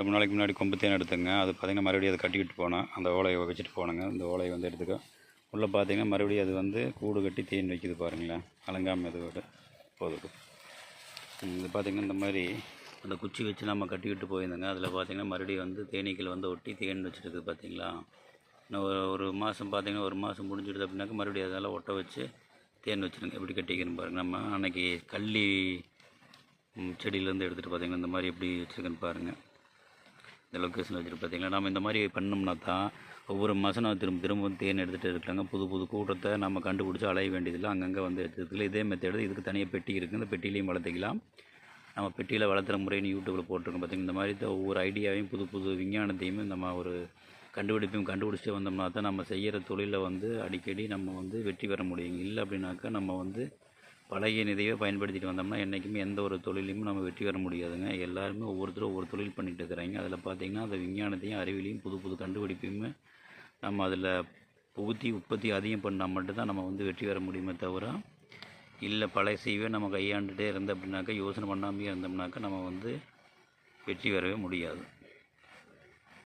2 நாளைக்கு முன்னாடி கொம்பு தேன் எடுத்தேங்க. அது பார்த்திங்கன்னா மறுபடியும் அதை கட்டிக்கிட்டு போனேன். அந்த ஓலையை வச்சுட்டு போனேங்க. இந்த ஓலையை வந்து எடுத்துக்க உள்ளே பார்த்திங்கன்னா மறுபடியும் அது வந்து கூடு கட்டி தேன் வைக்கிது பாருங்களேன். அலங்காமல் இதோட போதும். இது பார்த்திங்கன்னா இந்த மாதிரி அந்த குச்சி வச்சு நம்ம கட்டிக்கிட்டு போயிருந்தோங்க. அதில் பார்த்திங்கன்னா மறுபடியும் வந்து தேனீக்கள் வந்து ஒட்டி தேன் வச்சுட்டு இருக்குது பார்த்திங்களா. இன்னும் ஒரு மாதம் பார்த்திங்கன்னா ஒரு மாதம் முடிஞ்சிடுது அப்படின்னாக்கா மறுபடியும் அதெல்லாம் ஒட்ட வச்சு தேன் வச்சுருங்க. எப்படி கட்டிக்கிறேன்னு பாருங்கள். நம்ம அன்றைக்கி கள்ளி செடியிலேருந்து எடுத்துகிட்டு பார்த்திங்கன்னா இந்த மாதிரி எப்படி வச்சுருக்கேன்னு பாருங்கள். இந்த லொக்கேஷன் வச்சுட்டு பார்த்திங்கன்னா நம்ம இந்த மாதிரி பண்ணோம்னா தான் ஒவ்வொரு மாதம் நான் திரும்ப தேன் எடுத்துகிட்டு இருக்கலாங்க. புது புது கூட்டத்தை நம்ம கண்டுபிடிச்சி அலைய வேண்டியதில்லை. அங்கங்கே வந்து எடுத்துக்கலாம். இதே மெத்தேடு இதுக்கு தனியாக பெட்டி இருக்குது. இந்த பெட்டிலையும் வளர்த்திக்கலாம். நம்ம பெட்டியில் வளர்த்துற முறைன்னு யூடியூப்பில் போட்டிருக்கோம் பார்த்திங்கன்னா. இந்த மாதிரி தான் ஒவ்வொரு ஐடியாவையும் புது புது விஞ்ஞானத்தையுமே நம்ம ஒரு கண்டுபிடிப்பையும் கண்டுபிடிச்சிட்டு வந்தோம்னா தான் நம்ம செய்கிற தொழிலில் வந்து அடிக்கடி நம்ம வந்து வெற்றி பெற முடியும். இல்லை அப்படின்னாக்கா நம்ம வந்து பழைய நிதியை பயன்படுத்திட்டு வந்தோம்னா என்றைக்குமே எந்த ஒரு தொழிலையும் நம்ம வெற்றி பெற முடியாதுங்க. எல்லாருமே ஒவ்வொருத்தரும் ஒவ்வொரு தொழில் பண்ணிகிட்டு இருக்கிறாங்க. அதில் பார்த்திங்கன்னா அந்த விஞ்ஞானத்தையும் அறிவியலையும் புது புது கண்டுபிடிப்பையுமே நம்ம அதில் புகுத்தி உற்பத்தி அதிகம் பண்ணால் மட்டும்தான் நம்ம வந்து வெற்றி பெற முடியுமே தவிர இல்லை பழசையவே நம்ம கையாண்டுகிட்டே இருந்தோம் அப்படின்னாக்கா யோசனை பண்ணாமே இருந்தோம்னாக்கா நம்ம வந்து வெற்றி பெறவே முடியாது.